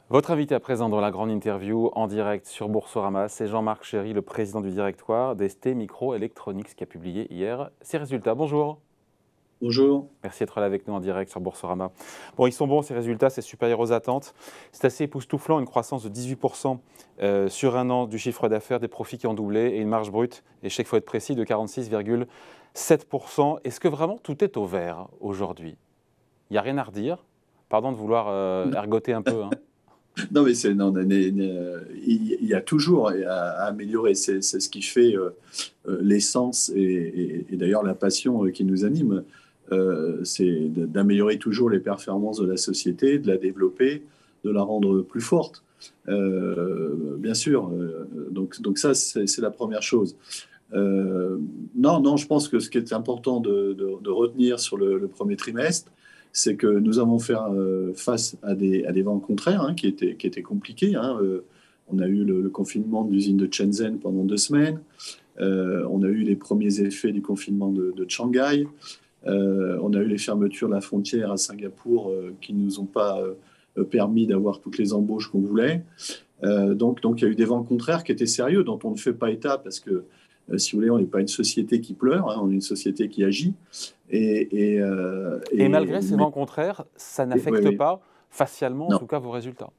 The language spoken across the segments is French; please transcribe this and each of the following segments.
Votre invité à présent dans la grande interview en direct sur Boursorama, c'est Jean-Marc Chéry, le président du directoire d'ST Microelectronics qui a publié hier ses résultats. Bonjour. Bonjour. Merci d'être là avec nous en direct sur Boursorama. Bon, ils sont bons ces résultats, c'est supérieur aux attentes. C'est assez époustouflant, une croissance de 18% sur un an du chiffre d'affaires, des profits qui ont doublé et une marge brute, et chaque fois être précis, de 46,7%. Est-ce que vraiment tout est au vert aujourd'hui? Il n'y a rien à redire. Pardon de vouloir ergoter un peu, hein. Non, mais il y a toujours à améliorer. C'est ce qui fait l'essence et d'ailleurs la passion qui nous anime. C'est d'améliorer toujours les performances de la société, de la développer, de la rendre plus forte. Bien sûr. Donc ça, c'est la première chose. Non, je pense que ce qui est important de retenir sur le premier trimestre, c'est que nous avons fait face à des vents contraires qui étaient compliqués. On a eu le confinement de l'usine de Shenzhen pendant 2 semaines. On a eu les premiers effets du confinement de Shanghai. On a eu les fermetures de la frontière à Singapour qui ne nous ont pas permis d'avoir toutes les embauches qu'on voulait. Donc, il y a eu des vents contraires qui étaient sérieux, dont on ne fait pas état parce que, si vous voulez, on n'est pas une société qui pleure, on est une société qui agit. Et malgré ces Mais, vents contraires, ça oui, n'affecte oui. pas, facialement en Non, tout cas, vos résultats.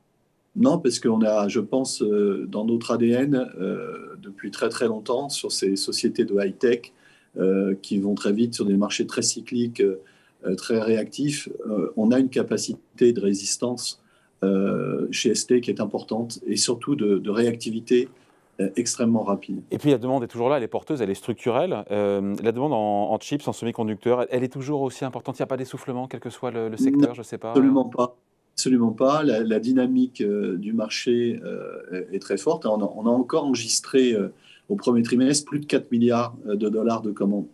non, parce qu'on a, je pense, dans notre ADN, depuis très très longtemps, sur ces sociétés de high-tech qui vont très vite sur des marchés très cycliques, très réactifs, on a une capacité de résistance chez ST qui est importante et surtout de réactivité extrêmement rapide. Et puis la demande est toujours là, elle est porteuse, elle est structurelle. La demande en chips, en semi-conducteurs, elle est toujours aussi importante. Il n'y a pas d'essoufflement, quel que soit le Non, secteur, je ne sais pas. absolument pas. Absolument pas. La dynamique du marché est très forte. On a encore enregistré au premier trimestre plus de 4 milliards de dollars de commandes.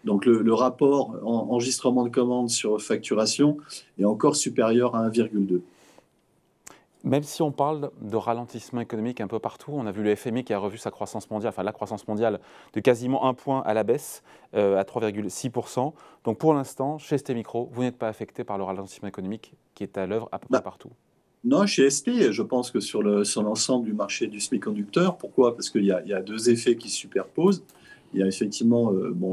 Donc le rapport enregistrement de commandes sur facturation est encore supérieur à 1,2. Même si on parle de ralentissement économique un peu partout, on a vu le FMI qui a revu sa croissance mondiale, enfin la croissance mondiale, de quasiment 1 point à la baisse, à 3,6%. Donc pour l'instant, chez ST Micro, vous n'êtes pas affecté par le ralentissement économique qui est à l'œuvre à peu près Bah, partout. non, chez ST, je pense que sur l'ensemble du marché du semi-conducteur, pourquoi? Parce qu'il y a deux effets qui se superposent. Il y a effectivement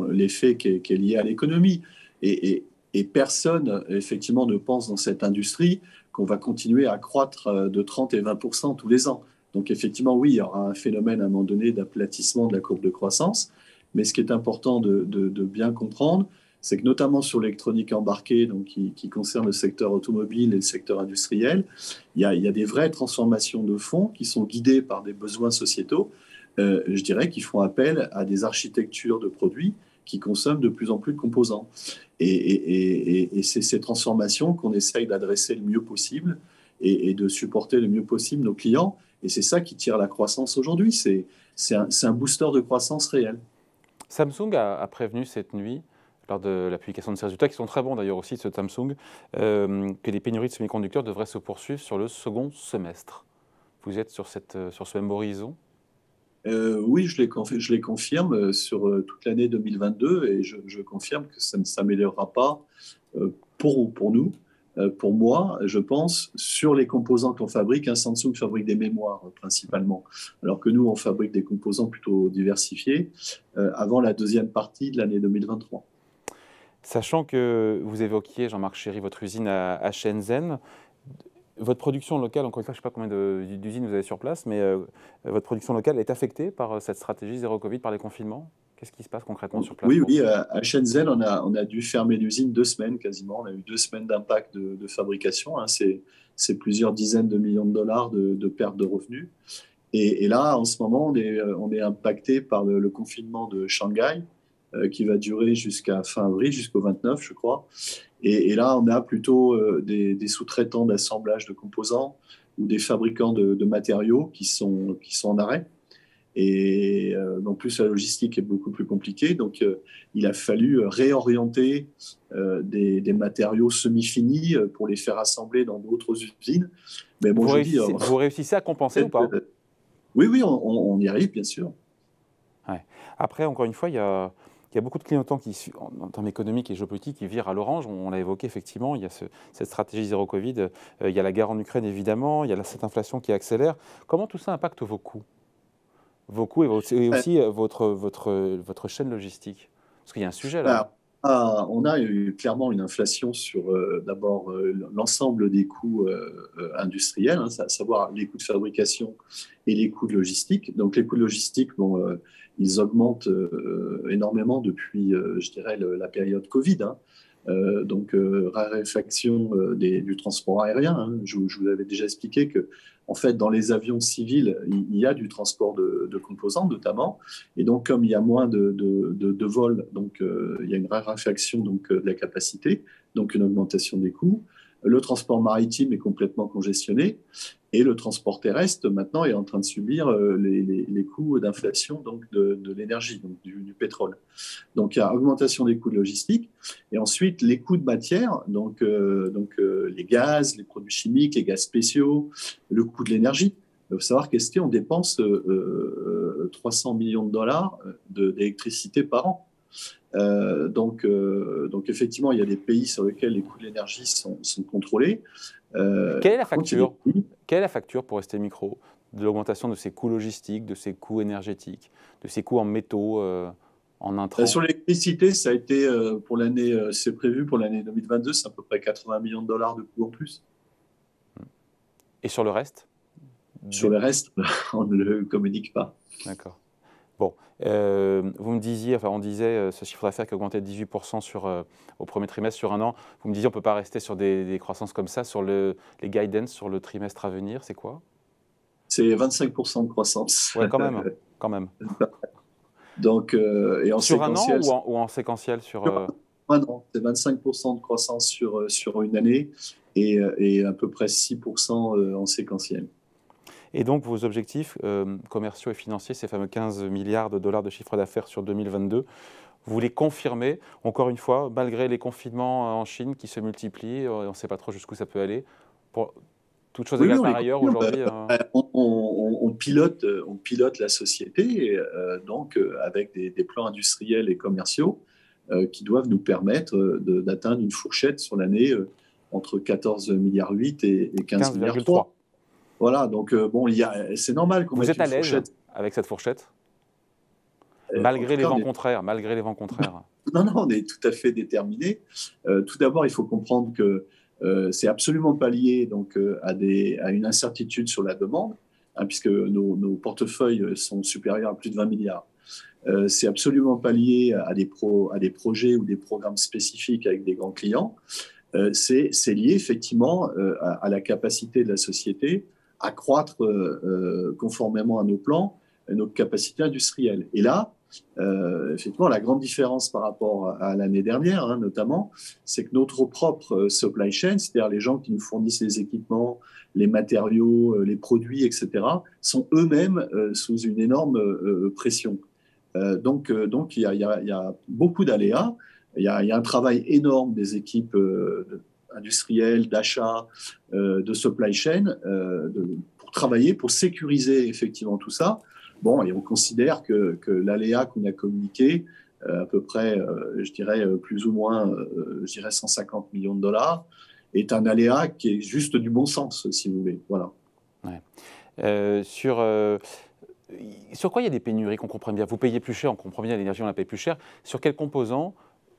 l'effet qui est lié à l'économie. Et personne, effectivement, ne pense dans cette industrie qu'on va continuer à croître de 30 et 20% tous les ans. Donc, effectivement, oui, il y aura un phénomène à un moment donné d'aplatissement de la courbe de croissance. Mais ce qui est important de bien comprendre, c'est que notamment sur l'électronique embarquée, donc qui concerne le secteur automobile et le secteur industriel, il y a des vraies transformations de fonds qui sont guidées par des besoins sociétaux, je dirais, qui font appel à des architectures de produits qui consomment de plus en plus de composants. Et c'est ces transformations qu'on essaye d'adresser le mieux possible et de supporter le mieux possible nos clients. Et c'est ça qui tire la croissance aujourd'hui. C'est un booster de croissance réel. Samsung a prévenu cette nuit, lors de la publication de ses résultats, qui sont très bons d'ailleurs aussi de ce Samsung, que les pénuries de semi-conducteurs devraient se poursuivre sur le second semestre. Vous êtes sur ce même horizon? Oui, je les confirme sur toute l'année 2022 et je confirme que ça ne s'améliorera pas pour nous. Pour moi, je pense, sur les composants qu'on fabrique, Samsung fabrique des mémoires principalement, alors que nous, on fabrique des composants plutôt diversifiés avant la deuxième partie de l'année 2023. Sachant que vous évoquiez, Jean-Marc Chéry, votre usine à Shenzhen, votre production locale, encore une fois, je ne sais pas combien d'usines vous avez sur place, mais votre production locale est affectée par cette stratégie zéro Covid, par les confinements? Qu'est-ce qui se passe concrètement sur place Oui, pour oui, vous? à Shenzhen, on a dû fermer l'usine 2 semaines quasiment. On a eu 2 semaines d'impact de fabrication. C'est plusieurs dizaines de millions de dollars de perte de revenus. Et là, en ce moment, on est impacté par le confinement de Shanghai, qui va durer jusqu'à fin avril, jusqu'au 29, je crois. Et là, on a plutôt des sous-traitants d'assemblage de composants ou des fabricants de matériaux qui sont en arrêt. Et en plus, la logistique est beaucoup plus compliquée. Donc, il a fallu réorienter des matériaux semi-finis pour les faire assembler dans d'autres usines. Mais bon, je dis, Vous réussissez à compenser ou pas? oui, oui, on y arrive, bien sûr. Ouais. Après, encore une fois, il y a il y a beaucoup de clignotants en termes économiques et géopolitiques qui virent à l'orange. On l'a évoqué effectivement, il y a cette stratégie zéro Covid, il y a la guerre en Ukraine évidemment, il y a cette inflation qui accélère. Comment tout ça impacte vos coûts? Vos coûts et aussi votre chaîne logistique? Parce qu'il y a un sujet là. Alors, on a eu clairement une inflation sur d'abord l'ensemble des coûts industriels, hein, à savoir les coûts de fabrication et les coûts de logistique. Donc les coûts de logistique, bon, ils augmentent énormément depuis, je dirais, la période Covid, hein. Donc raréfaction du transport aérien, hein. Je vous avais déjà expliqué que en fait, dans les avions civils, il y a du transport de composants notamment. Et donc, comme il y a moins de vols, donc, il y a une raréfaction donc, de la capacité, donc une augmentation des coûts. Le transport maritime est complètement congestionné et le transport terrestre, maintenant, est en train de subir les coûts d'inflation donc de l'énergie, donc du pétrole. Donc, il y a augmentation des coûts de logistique et ensuite les coûts de matière, donc, les gaz, les produits chimiques, les gaz spéciaux, le coût de l'énergie. Il faut savoir qu'Esté, on dépense 300 millions de dollars d'électricité par an. Donc, effectivement, il y a des pays sur lesquels les coûts de l'énergie sont contrôlés. Quelle est la facture? Quelle est la facture pour ST Micro de l'augmentation de ces coûts logistiques, de ces coûts énergétiques, de ces coûts en métaux, en intrants? Sur l'électricité, ça a été pour l'année, c'est prévu pour l'année 2022, c'est à peu près 80 millions de dollars de coûts en plus. Et sur le reste? Sur le reste, on ne le communique pas. D'accord. Bon, vous me disiez, enfin on disait ce chiffre d'affaires qui a augmenté de 18% au premier trimestre sur un an. Vous me disiez on ne peut pas rester sur des croissances comme ça, sur les guidance sur le trimestre à venir, c'est quoi? C'est 25% de croissance. Ouais, quand même, quand même. Donc, et en sur séquentiel, un an ou en séquentiel sur un an, c'est 25% de croissance sur une année et à peu près 6% en séquentiel. Et donc vos objectifs commerciaux et financiers, ces fameux 15 milliards de dollars de chiffre d'affaires sur 2022, vous les confirmez, encore une fois, malgré les confinements en Chine qui se multiplient, on ne sait pas trop jusqu'où ça peut aller. Pour toute chose égale par ailleurs, aujourd'hui on pilote la société donc avec des plans industriels et commerciaux qui doivent nous permettre d'atteindre une fourchette sur l'année entre 14,8 milliards et 15,3 milliards. Voilà, donc bon, c'est normal qu'on mette une fourchette. Vous êtes à l'aise avec cette fourchette? Malgré les vents contraires, malgré les vents contraires. Non, on est tout à fait déterminé. Tout d'abord, il faut comprendre que c'est absolument pas lié donc, à une incertitude sur la demande, hein, puisque nos portefeuilles sont supérieurs à plus de 20 milliards. C'est absolument pas lié à des projets ou des programmes spécifiques avec des grands clients. C'est lié effectivement à la capacité de la société à croître conformément à nos plans, à nos capacités industrielles. Et là, effectivement, la grande différence par rapport à l'année dernière, hein, notamment, c'est que notre propre supply chain, c'est-à-dire les gens qui nous fournissent les équipements, les matériaux, les produits, etc., sont eux-mêmes sous une énorme pression. Donc, il y a beaucoup d'aléas. Il y a un travail énorme des équipes industrielles, d'achat, de supply chain, pour travailler, pour sécuriser effectivement tout ça. Bon, et on considère que l'aléa qu'on a communiqué, à peu près, je dirais, plus ou moins, je dirais 150 millions de dollars, est un aléa qui est juste du bon sens, si vous voulez. Voilà. Ouais. Sur quoi il y a des pénuries qu'on comprend bien? Vous payez plus cher, on comprend bien, l'énergie on la paye plus cher. Sur quels composants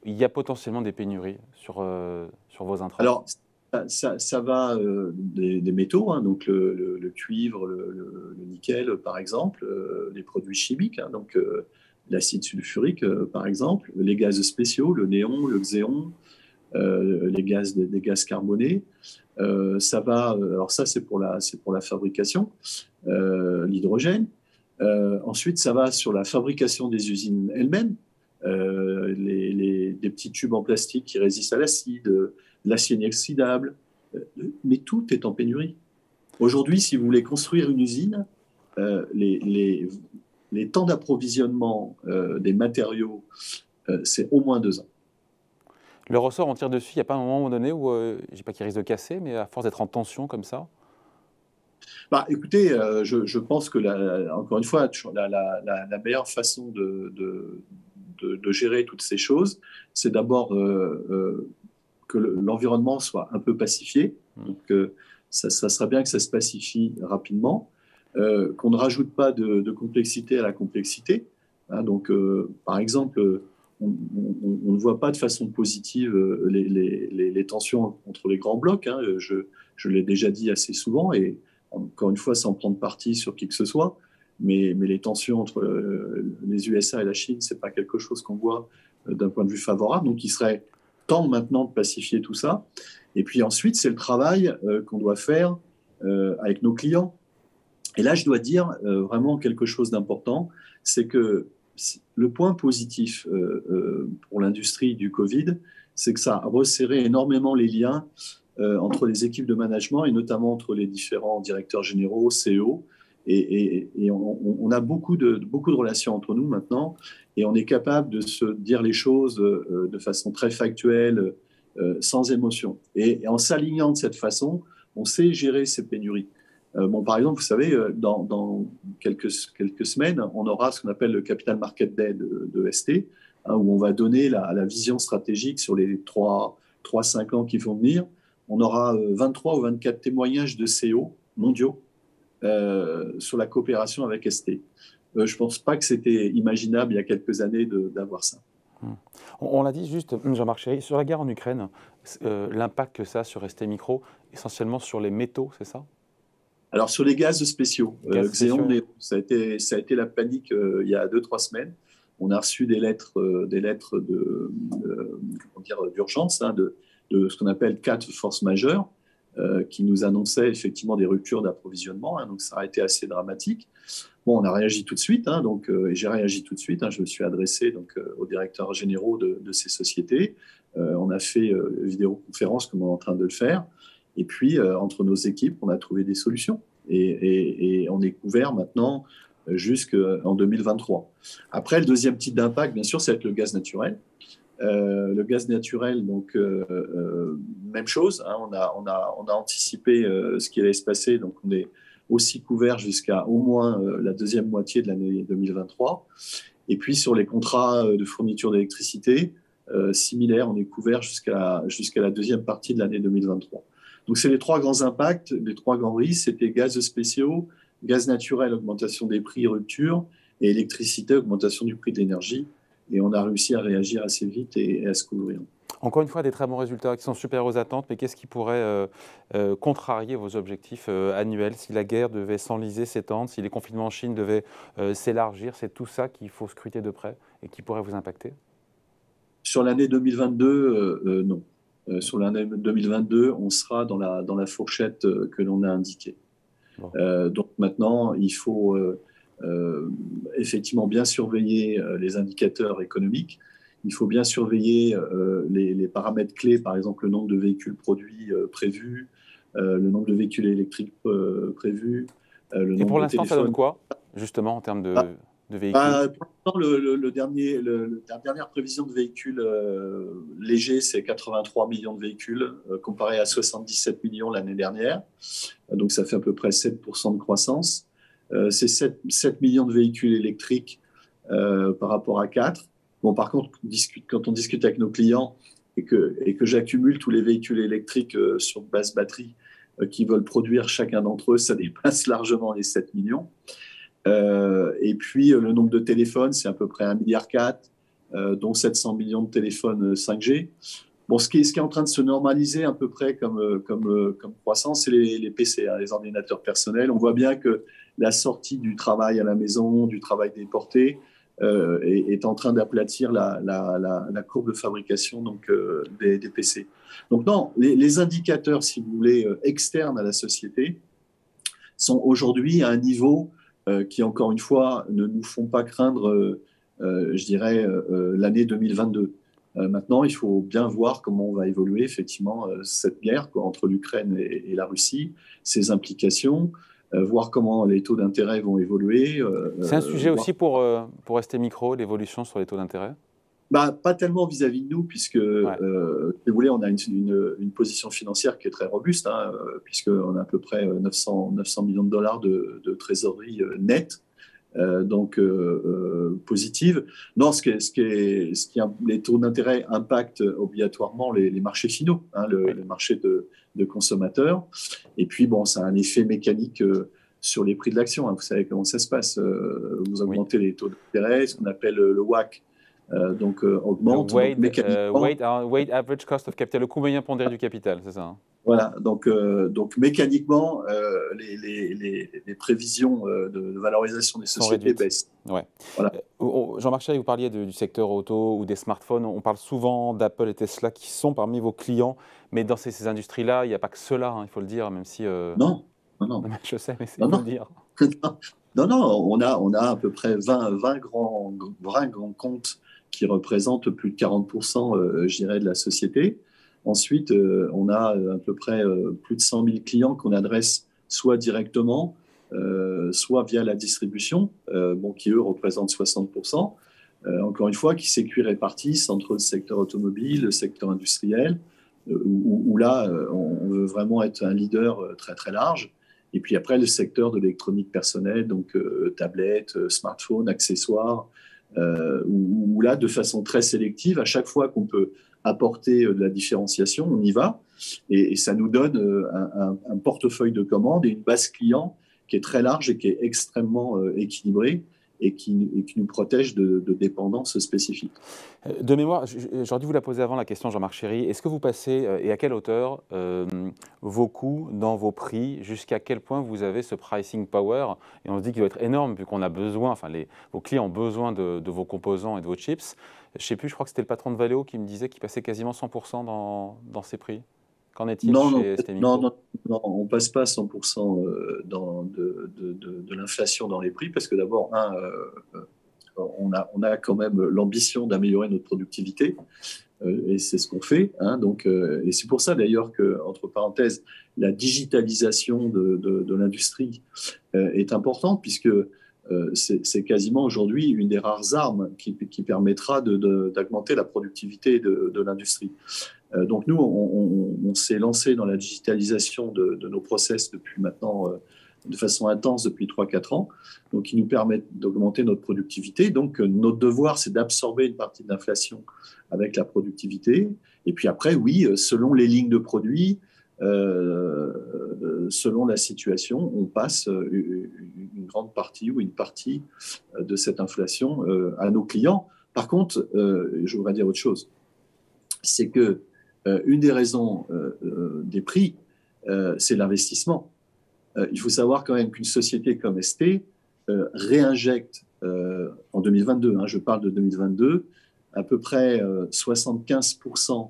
il y a potentiellement des pénuries sur vos intrants? Alors, ça va des métaux, hein, donc le cuivre, le nickel, par exemple, les produits chimiques, hein, donc l'acide sulfurique, par exemple, les gaz spéciaux, le néon, le xéon, des gaz carbonés. Ça va, alors ça c'est pour la fabrication, l'hydrogène. Ensuite, ça va sur la fabrication des usines elles-mêmes, des petits tubes en plastique qui résistent à l'acide, l'acier inoxydable, mais tout est en pénurie. Aujourd'hui, si vous voulez construire une usine, les temps d'approvisionnement des matériaux, c'est au moins 2 ans. Le ressort, on tire dessus, il n'y a pas un moment donné où, je ne dis pas qu'il risque de casser, mais à force d'être en tension comme ça? Bah, écoutez, je pense que, encore une fois, la meilleure façon de de gérer toutes ces choses, c'est d'abord que l'environnement soit un peu pacifié. Donc, ça serait bien que ça se pacifie rapidement, qu'on ne rajoute pas de complexité à la complexité. Hein, donc, par exemple, on ne voit pas de façon positive les tensions entre les grands blocs. Hein. Je l'ai déjà dit assez souvent, et encore une fois, sans prendre parti sur qui que ce soit, mais les tensions entre les USA et la Chine, ce n'est pas quelque chose qu'on voit d'un point de vue favorable. Donc, il serait temps maintenant de pacifier tout ça. Et puis ensuite, c'est le travail qu'on doit faire avec nos clients. Et là, je dois dire vraiment quelque chose d'important, c'est que le point positif pour l'industrie du Covid, c'est que ça a resserré énormément les liens entre les équipes de management et notamment entre les différents directeurs généraux, CEO. Et on a beaucoup de relations entre nous maintenant, et on est capable de se dire les choses de façon très factuelle, sans émotion. Et en s'alignant de cette façon, on sait gérer ces pénuries. Bon, par exemple, vous savez, dans quelques semaines, on aura ce qu'on appelle le Capital Market Day de ST, hein, où on va donner la vision stratégique sur les 3-5 ans qui vont venir. On aura 23 ou 24 témoignages de CEO mondiaux sur la coopération avec ST. Je ne pense pas que c'était imaginable il y a quelques années d'avoir ça. On l'a dit juste, Jean-Marc Chéry, sur la guerre en Ukraine, l'impact que ça a sur ST Micro, essentiellement sur les métaux, c'est ça ? Alors, sur les gaz spéciaux, Xeon, ça a été la panique il y a 2-3 semaines. On a reçu des lettres d'urgence, hein, de ce qu'on appelle 4 forces majeures, qui nous annonçaient effectivement des ruptures d'approvisionnement. Hein, donc, ça a été assez dramatique. Bon, on a réagi tout de suite, hein, et j'ai réagi tout de suite. Hein, je me suis adressé aux directeurs généraux de ces sociétés. On a fait vidéoconférence comme on est en train de le faire. Et puis, entre nos équipes, on a trouvé des solutions. Et on est couvert maintenant jusqu'en 2023. Après, le deuxième type d'impact, bien sûr, c'est le gaz naturel. Le gaz naturel, donc, même chose. Hein, on a anticipé ce qui allait se passer. Donc, on est aussi couvert jusqu'à au moins la deuxième moitié de l'année 2023. Et puis, sur les contrats de fourniture d'électricité, similaire, on est couvert jusqu'à la deuxième partie de l'année 2023. Donc, c'est les 3 grands impacts, les 3 grands risques. C'était gaz spéciaux, gaz naturel, augmentation des prix, rupture, et électricité, augmentation du prix de l'énergie. Et on a réussi à réagir assez vite et à se couvrir. Encore une fois, des très bons résultats qui sont supérieurs aux attentes, mais qu'est-ce qui pourrait contrarier vos objectifs annuels si la guerre devait s'enliser, s'étendre, si les confinements en Chine devaient s'élargir? C'est tout ça qu'il faut scruter de près et qui pourrait vous impacter? Sur l'année 2022, non. Sur l'année 2022, on sera dans la fourchette que l'on a indiquée. Bon. Donc maintenant, il faut effectivement bien surveiller les indicateurs économiques. Il faut bien surveiller les paramètres clés, par exemple le nombre de véhicules produits prévus, le nombre de véhicules électriques prévus. Et pour l'instant, ça donne quoi, justement, en termes de véhicules? Pour l'instant, la dernière prévision de véhicules légers, c'est 83 millions de véhicules, comparé à 77 millions l'année dernière. Donc, ça fait à peu près 7% de croissance. C'est 7 millions de véhicules électriques par rapport à 4. Bon, par contre, quand on discute avec nos clients et que j'accumule tous les véhicules électriques sur base batterie qui veulent produire chacun d'entre eux, ça dépasse largement les 7 millions. Et puis, le nombre de téléphones, c'est à peu près 1,4 milliard, dont 700 millions de téléphones 5G. Bon, ce qui est en train de se normaliser à peu près comme croissance, c'est les PC, hein, les ordinateurs personnels. On voit bien que la sortie du travail à la maison, du travail déporté, est en train d'aplatir la courbe de fabrication donc, des PC. Donc non, les indicateurs, si vous voulez, externes à la société, sont aujourd'hui à un niveau qui, encore une fois, ne nous font pas craindre, je dirais, l'année 2022. Maintenant, il faut bien voir comment on va évoluer effectivement cette guerre entre l'Ukraine et la Russie, ses implications, voir comment les taux d'intérêt vont évoluer. C'est un sujet aussi pour ST Micro, l'évolution sur les taux d'intérêt? Pas tellement vis-à-vis de nous, puisque, si vous voulez, on a une position financière qui est très robuste, hein, puisqu'on a à peu près 900 millions de dollars de trésorerie nette. positive. Non, les taux d'intérêt impactent obligatoirement les marchés finaux, hein, Oui. le marché de consommateurs. Et puis, bon, ça a un effet mécanique sur les prix de l'action. Hein. Vous savez comment ça se passe. Vous Oui. augmentez les taux d'intérêt, ce qu'on appelle le WACC, Le augmente. Donc, mécaniquement, weight average cost of capital, le coût moyen pondéré du capital, c'est ça, hein? voilà, donc mécaniquement, les prévisions de valorisation des Sont sociétés réduites. baissent. Ouais. Voilà. Jean-Marc Chéry, vous parliez du secteur auto ou des smartphones. On parle souvent d'Apple et Tesla qui sont parmi vos clients, mais dans ces industries-là, il n'y a pas que cela, hein, il faut le dire, même si… Non, non, non, Je sais, mais il non, faut le non. dire. Non, non, on a à peu près 20 grands comptes qui représentent plus de 40%, je dirais, de la société. Ensuite, on a à peu près plus de 100 000 clients qu'on adresse soit directement, soit via la distribution, qui eux représentent 60%. Encore une fois, qui s'équirépartissent entre le secteur automobile, le secteur industriel, où là, on veut vraiment être un leader très, très large. Et puis après, le secteur de l'électronique personnelle, donc tablettes, smartphones, accessoires, où là, de façon très sélective, à chaque fois qu'on peut apporter de la différenciation, on y va. Et ça nous donne un portefeuille de commandes et une base client qui est très large et qui est extrêmement équilibrée et qui nous protège de dépendances spécifiques. De mémoire, j'aurais dû vous la poser avant la question, Jean-Marc Chéry. Est-ce que vous passez, et à quelle hauteur, vos coûts dans vos prix, jusqu'à quel point vous avez ce pricing power? Et on se dit qu'il doit être énorme, vu qu'on a besoin, enfin vos clients ont besoin de vos composants et de vos chips. Je ne sais plus, je crois que c'était le patron de Valeo qui me disait qu'il passait quasiment 100% dans ses prix. Qu'en est-il Non, non, chez ST non, Micro? non, non, on ne passe pas 100% de l'inflation dans les prix parce que d'abord, on a quand même l'ambition d'améliorer notre productivité et c'est ce qu'on fait. Hein, et c'est pour ça d'ailleurs que, entre parenthèses, la digitalisation de l'industrie est importante puisque c'est quasiment aujourd'hui une des rares armes qui permettra d'augmenter la productivité de l'industrie. Donc nous, on s'est lancé dans la digitalisation de nos process depuis maintenant de façon intense depuis 3-4 ans, donc qui nous permettent d'augmenter notre productivité. Donc notre devoir, c'est d'absorber une partie de l'inflation avec la productivité. Et puis après, oui, selon les lignes de produits, selon la situation, on passe une grande partie ou une partie de cette inflation à nos clients. Par contre, je voudrais dire autre chose, c'est que une des raisons des prix, c'est l'investissement. Il faut savoir quand même qu'une société comme ST réinjecte en 2022, hein, je parle de 2022, à peu près 75%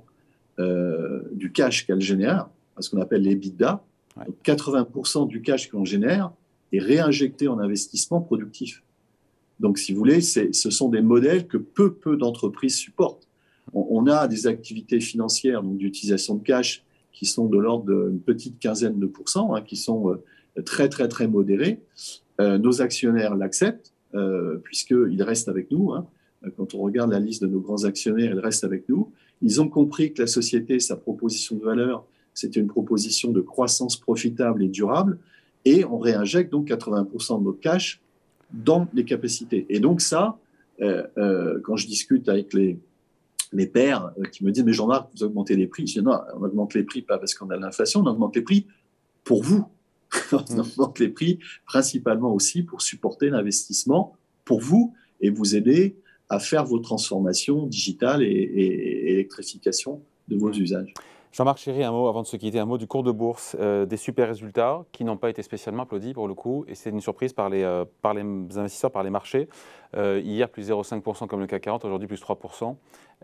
du cash qu'elle génère, ce qu'on appelle l'EBITDA. Ouais. Donc 80% du cash qu'on génère est réinjecté en investissement productif. Donc, si vous voulez, ce sont des modèles que peu d'entreprises supportent. On a des activités financières, donc d'utilisation de cash, qui sont de l'ordre d'une petite quinzaine de pourcents, hein, qui sont très, très, très modérées. Nos actionnaires l'acceptent, puisqu'ils restent avec nous. Hein. Quand on regarde la liste de nos grands actionnaires, ils restent avec nous. Ils ont compris que la société, sa proposition de valeur, c'était une proposition de croissance profitable et durable. Et on réinjecte donc 80% de notre cash dans les capacités. Et donc ça, quand je discute avec mes pairs qui me disent « Mais Jean-Marc, vous augmentez les prix », je dis « Non, on augmente les prix pas parce qu'on a l'inflation, on augmente les prix pour vous. On augmente les prix principalement aussi pour supporter l'investissement pour vous et vous aider à faire vos transformations digitales et électrification de vos usages. » Jean-Marc Chéry, un mot avant de se quitter, un mot du cours de bourse, des super résultats qui n'ont pas été spécialement applaudis pour le coup, et c'est une surprise par les investisseurs, par les marchés. Hier, plus 0,5% comme le CAC 40, aujourd'hui plus 3%,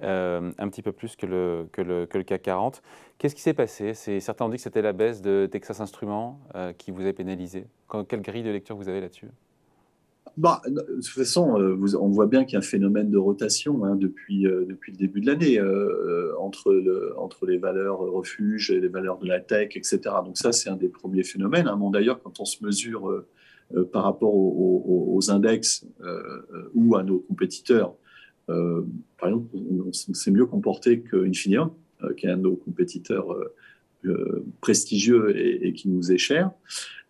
un petit peu plus que le CAC 40. Qu'est-ce qui s'est passé? Certains ont dit que c'était la baisse de Texas Instruments qui vous a pénalisé. Quelle grille de lecture vous avez là-dessus? De toute façon, on voit bien qu'il y a un phénomène de rotation hein, depuis le début de l'année entre les valeurs refuges et les valeurs de la tech, etc. Donc ça, c'est un des premiers phénomènes. Hein. Bon, d'ailleurs, quand on se mesure par rapport aux index ou à nos compétiteurs, par exemple, on s'est mieux comporté qu'Infineon, qui est un de nos compétiteurs prestigieux et qui nous est cher.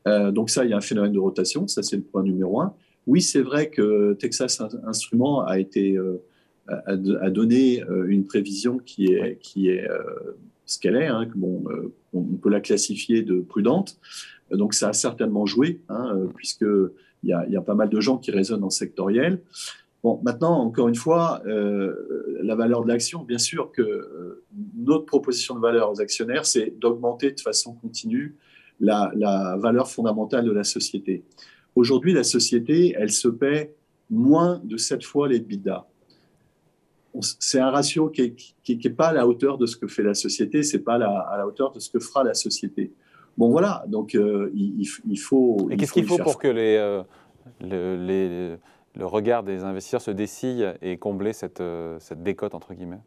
Donc ça, il y a un phénomène de rotation, ça c'est le point numéro un. Oui, c'est vrai que Texas Instruments a donné une prévision Oui. qui est ce qu'elle est, hein, que bon, on peut la classifier de prudente. Donc ça a certainement joué, hein, puisque il y a pas mal de gens qui raisonnent en sectoriel. Bon, maintenant, encore une fois, la valeur de l'action, bien sûr que notre proposition de valeur aux actionnaires, c'est d'augmenter de façon continue la valeur fondamentale de la société. Aujourd'hui, la société, elle se paie moins de 7 fois les EBITDA. C'est un ratio qui est pas à la hauteur de ce que fait la société, c'est pas à la hauteur de ce que fera la société. Bon, voilà, donc Et il qu'est-ce faut qu'il y faut faire pour face. que le regard des investisseurs se dessille et combler cette décote, entre guillemets?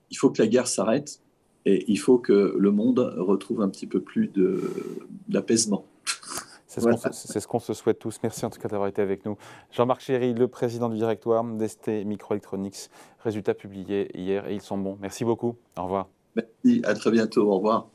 Il faut que la guerre s'arrête et il faut que le monde retrouve un petit peu plus d'apaisement. Voilà. C'est ce qu'on se souhaite tous. Merci en tout cas d'avoir été avec nous. Jean-Marc Chéry, le président du directoire d'ST Microelectronics. Résultats publiés hier et ils sont bons. Merci beaucoup. Au revoir. Merci, à très bientôt, au revoir.